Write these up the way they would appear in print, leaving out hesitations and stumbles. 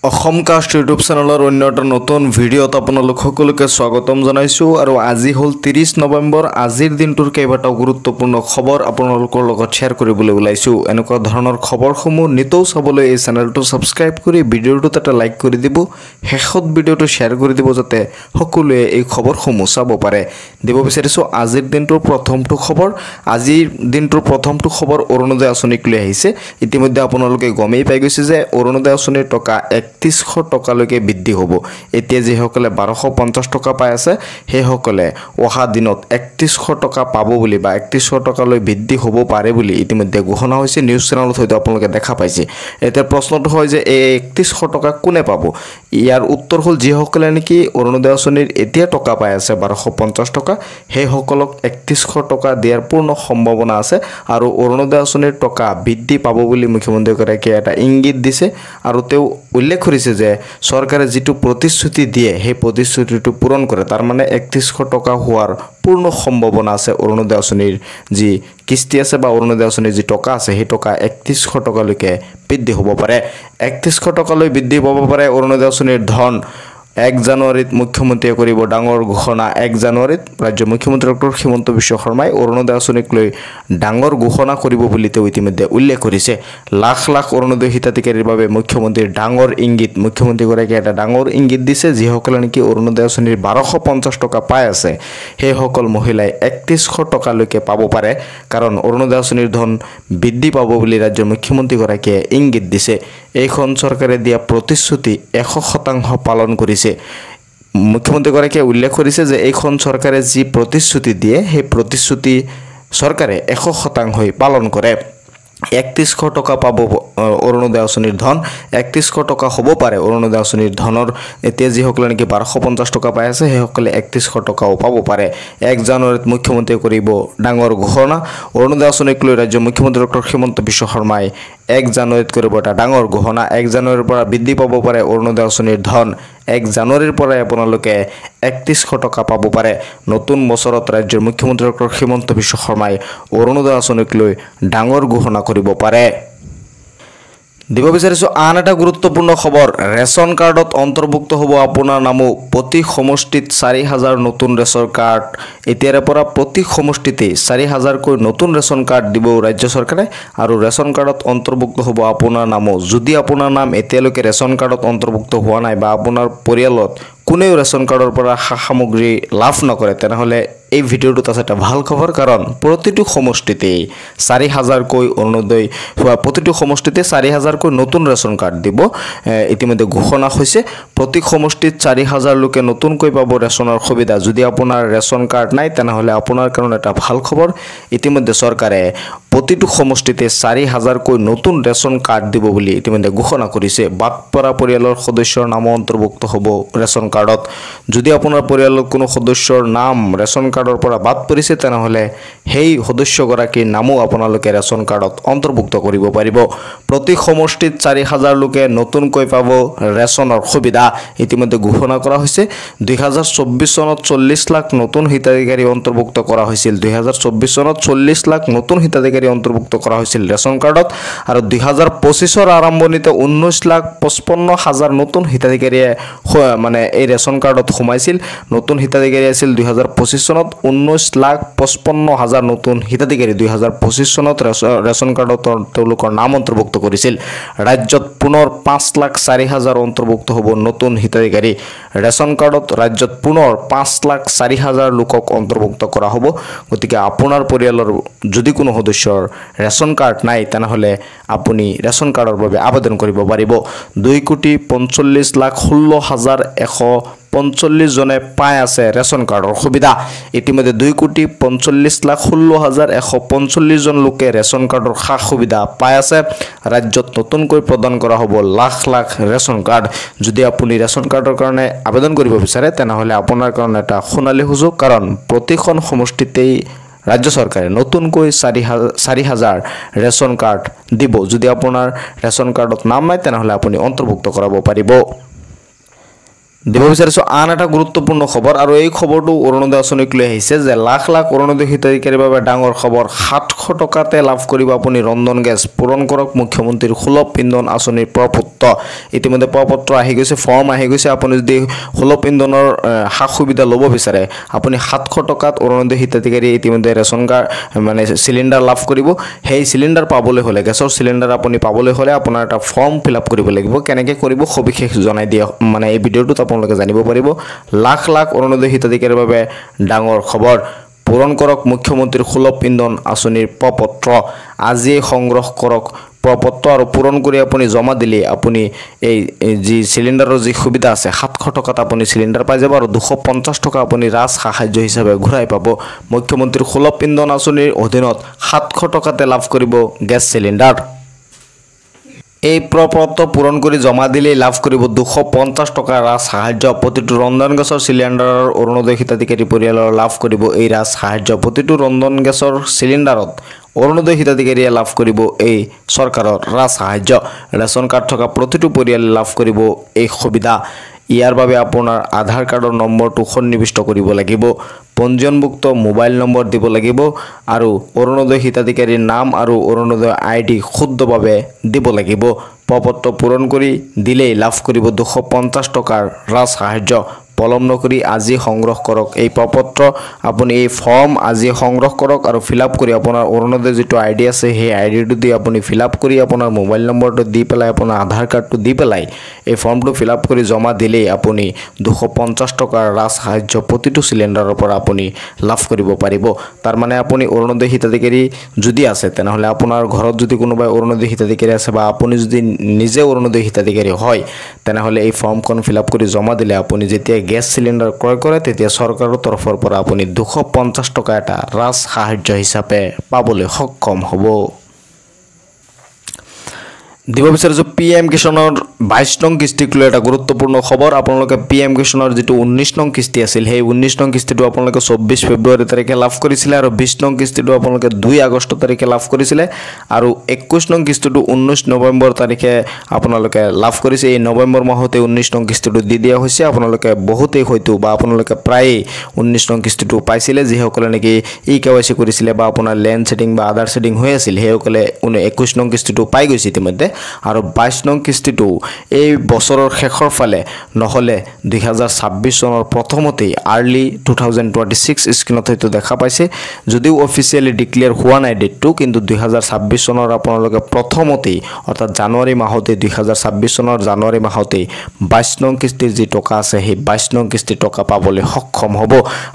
Assam caste YouTube চেনেলৰ অন্য এটা নতুন ভিডিঅ'ত আপোনালোক সকলোকে স্বাগতম জনাইছোঁ আৰু আজি হ'ল 30 নৱেম্বৰ। আজিৰ দিনটোৰ কেইবাটাও গুৰুত্বপূৰ্ণ খবৰ আপোনালোকৰ লগত শ্বেয়াৰ কৰিবলৈ ওলাইছোঁ। এনেকুৱা ধৰণৰ খবৰসমূহ নিতৌ চাবলৈ এই চেনেলটো ছাবস্ক্ৰাইব কৰি ভিডিঅ'টোত এটা লাইক কৰি দিব, শেষত ভিডিঅ'টো শ্বেয়াৰ কৰি দিব যাতে সকলোৱে এই খবৰসমূহ চাব পাৰে। দিব বিচাৰিছোঁ আজিৰ দিনটোৰ প্ৰথমটো খবৰ। আজিৰ দিনটোৰ প্ৰথমটো খবৰ অৰুণোদয় আঁচনিক লৈ আহিছে। ইতিমধ্যে আপোনালোকে গমেই পাই গৈছে যে অৰুণোদয় আঁচনিৰ টকা 3100 টকালৈকে বৃদ্ধি হ'ব। এতিয়া যিসকলে 1250 টকা পাই আছে সেইসকলে অহা দিনত 3100 টকা পাব বুলি বা 3100 টকালৈ বৃদ্ধি হ'ব পাৰে বুলি ইতিমধ্যে ঘোষণা হৈছে। নিউজ চেনেলত হয়তো আপোনালোকে দেখা পাইছে। এতিয়া প্ৰশ্নটো হয় যে এই 3100 টকা কোনে পাব? ইয়াৰ উত্তৰ হ'ল যিসকলে নেকি অৰুণোদয় আঁচনিৰ এতিয়া টকা পাই আছে 1250 টকা, সেইসকলক 3100 টকা দিয়াৰ পূৰ্ণ সম্ভাৱনা আছে। আৰু অৰুণোদয় আঁচনিৰ টকা বৃদ্ধি পাব বুলি মুখ্যমন্ত্ৰীগৰাকীয়ে এটা ইংগিত দিছে আৰু তেওঁ উল্লেখ কৰিছে যে চৰকাৰে যিটো প্ৰতিশ্ৰুতি দিয়ে সেই প্ৰতিশ্ৰুতিটো পূৰণ কৰে। তাৰ মানে 3100 টকা হোৱাৰ পূৰ্ণ সম্ভাৱনা আছে। অৰুণোদয় আঁচনিৰ যি কিস্তি আছে বা অৰুণোদয় আঁচনিৰ যি টকা আছে সেই টকা 3100 টকালৈকে বৃদ্ধি হ'ব পাৰে। 3100 টকালৈ বৃদ্ধি পাব পাৰে অৰুণোদয় আঁচনিৰ ধন। 1 জানুৱাৰীত মুখ্যমন্ত্ৰীয়ে কৰিব ডাঙৰ ঘোষণা। 1 জানুৱাৰীত ৰাজ্যৰ মুখ্যমন্ত্ৰী ডক্টৰ হিমন্ত বিশ্ব শৰ্মাই অৰুণোদয় আঁচনিক লৈ ডাঙৰ ঘোষণা কৰিব বুলি তেওঁ ইতিমধ্যে উল্লেখ কৰিছে। লাখ লাখ অৰুণোদয় হিতাধিকাৰীৰ বাবে মুখ্যমন্ত্ৰীৰ ডাঙৰ ইংগিত। মুখ্যমন্ত্ৰীগৰাকীয়ে এটা ডাঙৰ ইংগিত দিছে যিসকলে নেকি অৰুণোদয় আঁচনিৰ 1250 টকা পাই আছে সেইসকল মহিলাই 3100 টকালৈকে পাব পাৰে, কাৰণ অৰুণোদয় আঁচনিৰ ধন বৃদ্ধি পাব বুলি ৰাজ্যৰ মুখ্যমন্ত্ৰীগৰাকীয়ে ইংগিত দিছে। এইখন চৰকাৰে দিয়া প্ৰতিশ্ৰুতি 100% পালন কৰিছে। মুখ্যমন্ত্ৰীগৰাকীয়ে উল্লেখ কৰিছে যে এইখন চৰকাৰে যি প্ৰতিশ্ৰুতি দিয়ে সেই প্ৰতিশ্ৰুতি চৰকাৰে 100% পালন কৰে। 3100 টকা পাব অৰুণোদয় আঁচনিৰ ধন। 3100 টকা হ'ব পাৰে অৰুণোদয় আঁচনিৰ ধনৰ। এতিয়া যিসকলে নেকি 1250 টকা পাই আছে সেইসকলে 3100 টকাও পাব পাৰে। 1 জানুৱাৰীত মুখ্যমন্ত্ৰীয়ে কৰিব ডাঙৰ ঘোষণা। অৰুণোদয় আঁচনিক লৈ ৰাজ্যৰ মুখ্যমন্ত্ৰী ডক্টৰ হিমন্ত বিশ্ব শৰ্মাই 1 জানুৱাৰীত কৰিব এটা ডাঙৰ ঘোষণা। 1 জানুৱাৰীৰ পৰা বৃদ্ধি পাব পাৰে অৰুণোদয় আঁচনিৰ ধন। 1 জানুৱাৰীৰ পৰাই আপোনালোকে 3100 টকা পাব পাৰে। নতুন বছৰত ৰাজ্যৰ মুখ্যমন্ত্ৰী ডক্টৰ হিমন্ত বিশ্ব শৰ্মাই অৰুণোদয় আঁচনিক লৈ ডাঙৰ ঘোষণা কৰিব পাৰে। দিব বিচাৰিছোঁ আন এটা গুৰুত্বপূৰ্ণ খবৰ। ৰেচন কাৰ্ডত অন্তৰ্ভুক্ত হ'ব আপোনাৰ নামো। প্ৰতি সমষ্টিত 4000 নতুন ৰেচন কাৰ্ড। এতিয়াৰে পৰা প্ৰতি সমষ্টিতে 4000কৈ নতুন ৰেচন কাৰ্ড দিব ৰাজ্য চৰকাৰে আৰু ৰেচন কাৰ্ডত অন্তৰ্ভুক্ত হ'ব আপোনাৰ নামো। যদি আপোনাৰ নাম এতিয়ালৈকে ৰেচন কাৰ্ডত অন্তৰ্ভুক্ত হোৱা নাই বা আপোনাৰ পৰিয়ালত কোনেও ৰেচন কাৰ্ডৰ পৰা সামগ্ৰী লাভ নকৰে তেনেহ'লে এই ভিডিঅ'টোত আছে এটা ভাল খবৰ, কাৰণ প্ৰতিটো সমষ্টিতেই 4000কৈ অৰুণোদয় হোৱা প্ৰতিটো সমষ্টিতে 4000কৈ নতুন ৰেচন কাৰ্ড দিব। ইতিমধ্যে ঘোষণা হৈছে প্ৰতি সমষ্টিত 4000 লোকে নতুনকৈ পাব ৰেচনৰ সুবিধা। যদি আপোনাৰ ৰেচন কাৰ্ড নাই তেনেহ'লে আপোনাৰ কাৰণে এটা ভাল খবৰ। ইতিমধ্যে চৰকাৰে প্ৰতিটো সমষ্টিতে 4000কৈ নতুন ৰেচন কাৰ্ড দিব বুলি ইতিমধ্যে ঘোষণা কৰিছে। বাদ পৰা পৰিয়ালৰ সদস্যৰ নাম অন্তৰ্ভুক্ত হ'ব ৰেচন কাৰ্ডত। যদি আপোনাৰ পৰিয়ালৰ কোনো সদস্যৰ নাম ৰেচন কাৰ্ডৰ পৰা বাদ পৰিছে তেনেহ'লে সেই সদস্যগৰাকীৰ নামো আপোনালোকে ৰেচন কাৰ্ডত অন্তৰ্ভুক্ত কৰিব পাৰিব। প্ৰতি সমষ্টিত 4000 লোকে নতুনকৈ পাব ৰেচনৰ সুবিধা। ইতিমধ্যে ঘোষণা কৰা হৈছে। 2024 চনত 40 লাখ নতুন হিতাধিকাৰী অন্তৰ্ভুক্ত কৰা হৈছিল। 2024 চনত 40 লাখ নতুন হিতাধিকাৰী অন্তৰ্ভুক্ত কৰা হৈছিল ৰেচন কাৰ্ডত আৰু 2025ৰ আৰম্ভণিতে 19,55,000 নতুন হিতাধিকাৰীয়ে মানে এই ৰেচন কাৰ্ডত সোমাইছিল। নতুন হিতাধিকাৰী আছিল 2025 চনত 19,55,000 নতুন হিতাধিকাৰী 2025 চনত ৰেচন কাৰ্ডত তেওঁলোকৰ নাম অন্তৰ্ভুক্ত কৰিছিল। ৰাজ্যত পুনৰ 5,04,000 অন্তৰ্ভুক্ত হ'ব নতুন হিতাধিকাৰী ৰেচন কাৰ্ডত। ৰাজ্যত পুনৰ 5,04,000 লোকক অন্তৰ্ভুক্ত কৰা হ'ব। গতিকে আপোনাৰ পৰিয়ালৰ যদি কোনো সদস্যৰ ৰেচন কাৰ্ড নাই তেনেহ'লে আপুনি ৰেচন কাৰ্ডৰ বাবে আবেদন কৰিব পাৰিব। 2,45,16,145 জনে পাই আছে ৰেচন কাৰ্ডৰ সুবিধা। ইতিমধ্যে 2,45,16,145 জন লোকে ৰেচন কাৰ্ডৰ সা সুবিধা পাই আছে। ৰাজ্যত নতুনকৈ প্ৰদান কৰা হ'ব লাখ লাখ ৰেচন কাৰ্ড। যদি আপুনি ৰেচন কাৰ্ডৰ কাৰণে আবেদন কৰিব বিচাৰে তেনেহ'লে আপোনাৰ কাৰণে এটা সোণালী সুযোগ, কাৰণ প্ৰতিখন সমষ্টিতেই ৰাজ্য চৰকাৰে নতুনকৈ 4000 ৰেচন কাৰ্ড দিব। যদি আপোনাৰ ৰেচন কাৰ্ডত নাম নাই তেনেহ'লে আপুনি অন্তৰ্ভুক্ত কৰাব পাৰিব। দিব বিচাৰিছো আন এটা গুৰুত্বপূৰ্ণ খবৰ আৰু এই খবৰটো অৰুণোদয় আঁচনিক লৈ আহিছে যে লাখ লাখ অৰুণোদয় হিতাধিকাৰীৰ বাবে ডাঙৰ খবৰ 700 টকাতে লাভ কৰিব আপুনি ৰন্ধন গেছ পূৰণ কৰক মুখ্যমন্ত্ৰীৰ সুলভ ইন্ধন আঁচনিৰ প্ৰপত্ৰ ইতিমধ্যে প্ৰপত্ৰ আহি গৈছে ফৰ্ম আহি গৈছে আপুনি যদি সুলভ ইন্ধনৰ সা সুবিধা ল'ব বিচাৰে আপুনি 700 টকাত অৰুণোদয় হিতাধিকাৰী ইতিমধ্যে ৰেচন কাৰ্ড মানে সিলিন্ডাৰ লাভ কৰিব সেই সিলিন্ডাৰ পাবলৈ হলে গেছৰ সিলিন্ডাৰ আপুনি পাবলৈ হলে আপোনাৰ এটা ফৰ্ম ফিল আপ কৰিব লাগিব কেনেকৈ কৰিব সবিশেষ জনাই দিয়া মানে এই ভিডিঅ'টোত আপোনালোকে জানিব পাৰিব লাখ লাখ অৰুণোদয় হিতাধিকাৰীৰ বাবে ডাঙৰ খবৰ পূৰণ কৰক মুখ্যমন্ত্ৰীৰ সুলভ ইন্ধন আঁচনিৰ প্ৰপত্ৰ আজি সংগ্ৰহ কৰক প্ৰপত্ৰ আৰু পূৰণ কৰি আপুনি জমা দিলে আপুনি এই যি সিলিন্ডাৰৰ যি সুবিধা আছে 700 টকাত আপুনি সিলিন্ডাৰ পাই যাব আৰু 250 টকা আপুনি ৰাজ সাহায্য হিচাপে ঘূৰাই পাব মুখ্যমন্ত্ৰীৰ সুলভ ইন্ধন আঁচনিৰ অধীনত 700 টকাতে লাভ কৰিব গেছ সিলিন্ডাৰ এই প্ৰপত্ৰ পূৰণ কৰি জমা দিলে লাভ কৰিব 250 টকা ৰাজ সাহায্য প্ৰতিটো ৰন্ধন গেছৰ সিলিন্ডাৰৰ অৰুণোদয় হিতাধিকাৰী পৰিয়ালৰ লাভ কৰিব এই ৰাজ সাহায্য প্ৰতিটো ৰন্ধন গেছৰ সিলিন্ডাৰত অৰুণোদয় হিতাধিকাৰীয়ে লাভ কৰিব এই চৰকাৰৰ ৰাজ সাহায্য ৰেচন কাৰ্ড থকা প্ৰতিটো পৰিয়ালে লাভ কৰিব এই সুবিধা ইয়াৰ বাবে আপোনাৰ আধাৰ কাৰ্ডৰ নম্বৰটো সন্নিবিষ্ট কৰিব লাগিব পঞ্জীয়নভুক্ত মোবাইল নম্বৰ দিব লাগিব আৰু অৰুণোদয় হিতাধিকাৰীৰ নাম আৰু অৰুণোদয় আইডি শুদ্ধভাৱে দিব লাগিব প্ৰপত্ৰ পূৰণ কৰি দিলেই লাভ কৰিব 250 টকাৰ ৰাজ সাহায্য পলম নকৰি আজি সংগ্ৰহ কৰক এই প্ৰপত্ৰ আপুনি এই ফৰ্ম আজি সংগ্ৰহ কৰক আৰু ফিল আপ কৰি আপোনাৰ অৰুণোদয় যেটো আইডি আছে সেই আইডিটো দি আপুনি ফিল আপ কৰি আপোনাৰ মোবাইল নম্বৰটো দি পেলাই আপোনাৰ আধাৰ কাৰ্ডটো দি পেলাই এই ফৰ্মটো ফিল আপ কৰি জমা দিলেই আপুনি 250 টকাৰ ৰাজ সাহায্য প্ৰতিটো সিলিন্ডাৰৰ পৰা আপুনি লাভ কৰিব পাৰিব তাৰ মানে আপুনি অৰুণোদয় হিতাধিকাৰী যদি আছে তেনেহলে আপোনাৰ ঘৰত যদি কোনোবাই অৰুণোদয় হিতাধিকাৰী আছে বা আপুনি যদি নিজে অৰুণোদয় হিতাধিকাৰী হয় তেনেহলে এই ফৰ্মখন ফিল আপ কৰি জমা দিলে আপুনি যেতিয়া গেছ সিলিন্ডাৰ ক্ৰয় কৰে তেতিয়া চৰকাৰৰ তৰফৰ পৰা আপুনি 250 টকা এটা ৰাজ সাহায্য হিচাপে পাবলৈ সক্ষম হ'ব দিব বিচাৰিছো পিএম কিষাণৰ 22 নং কিস্তিক লৈ এটা গুৰুত্বপূৰ্ণ খবৰ আপোনালোকে পিএম কিষাণৰ যেটো 19 নং কিস্তি আছিল সেই 19 নং কিস্তিটো আপোনালোকে 24 ফেব্ৰুৱাৰী তাৰিখে লাভ কৰিছিল আৰু 20 নং কিস্তিটো আপোনালোকে 2 আগষ্ট তাৰিখে লাভ কৰিছিল আৰু 21 নং কিস্তিটো 19 নৱেম্বৰ তাৰিখে আপোনালোকে লাভ কৰিছে এই নৱেম্বৰ মাহতে 19 নং কিস্তিটো দি দিয়া হৈছে আপোনালোকে বহুতেই হয়তো বা আপোনালোকে প্ৰায় 19 নং কিস্তিটো পাইছিলে যিসকলে নেকি ই কেৱাইসি কৰিছিল বা আপোনাৰ লেন্ড সেটিং বা আধাৰ সেটিং হৈ আছিল সেইসকলে 21 নং কিস্তিটো পাই গৈছে ইতিমধ্যে আৰু 22 নং কিস্তিটো এই বছৰৰ শেষৰ ফালে নহলে 2026 চনৰ প্ৰথমতেই আৰ্লি 2026 স্ক্ৰিনত হয়তো দেখা পাইছে যদিও অফিচিয়ালি ডিক্লেয়াৰ হোৱা নাই ডেটটো কিন্তু 2026 চনৰ আপোনালোকে প্ৰথমতেই অৰ্থাৎ জানুৱাৰী মাহতে 2026 চনৰ জানুৱাৰী মাহতে 22 নং কিস্তিৰ যি টকা আছে সেই 22 নং কিস্তিৰ টকা পাবলৈ সক্ষম হ'ব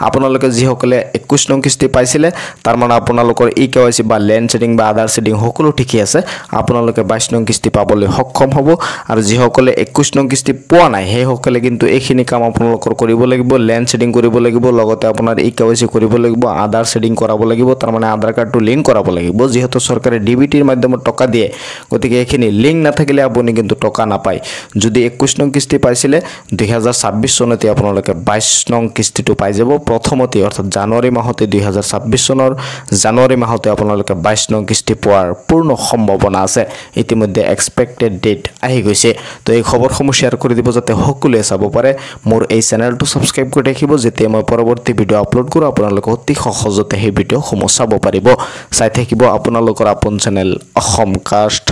আপোনালোকে যিসকলে 21 নং কিস্তি পাইছিলে তাৰ মানে আপোনালোকৰ ই কেৱাইসি বা লেন্ড সেটিং বা আধাৰ সেটিং সকলো ঠিকই আছে আপোনালোকে 22 নং কিস্তি পাবলৈ সক্ষম হ'ব আৰু যিসকলে 21 নং কিস্তি পোৱা নাই সেইসকলে কিন্তু এইখিনি কাম আপোনালোকৰ কৰিব লাগিব লেন্ড সেটিং কৰিব লাগিব লগতে আপোনাৰ ই কেৱাইসি কৰিব লাগিব আধাৰ সেটিং কৰাব লাগিব তাৰ মানে আধাৰ কাৰ্ডটো লিংক কৰাব লাগিব যেহেতু চৰকাৰে ডিবিটিৰ মাধ্যমত টকা দিয়ে গতিকে এইখিনি লিংক নাথাকিলে আপুনি কিন্তু টকা নাপায় যদি 21 নং কিস্তি পাইছিলে 2026 চনতে আপোনালোকে 22 নং কিস্তিটো পাই যাব প্ৰথমতে অৰ্থাৎ জানুৱাৰী মাহতে 2026 চনৰ জানুৱাৰী মাহতে আপোনালোকে 22 নং কিস্তি পোৱাৰ পূৰ্ণ সম্ভাৱনা আছে ইতিমধ্যে এক্সপেক্টেড ডেট আহি গৈছে তো এই খবৰসমূহ শেয়াৰ কৰি দিব যাতে সকলোৱে চাব পাৰে মোৰ এই চেনেলটো সাবস্ক্ৰাইব কৰি ৰাখিব যেতিয়া মই পৰৱৰ্তী ভিডিও আপলোড কৰোঁ আপোনালোকে অতি সহজতে সেই ভিডিওসমূহ চাব পাৰিব চাই থাকিব আপোনালোকৰ আপোন চেনেল অসম কাষ্ট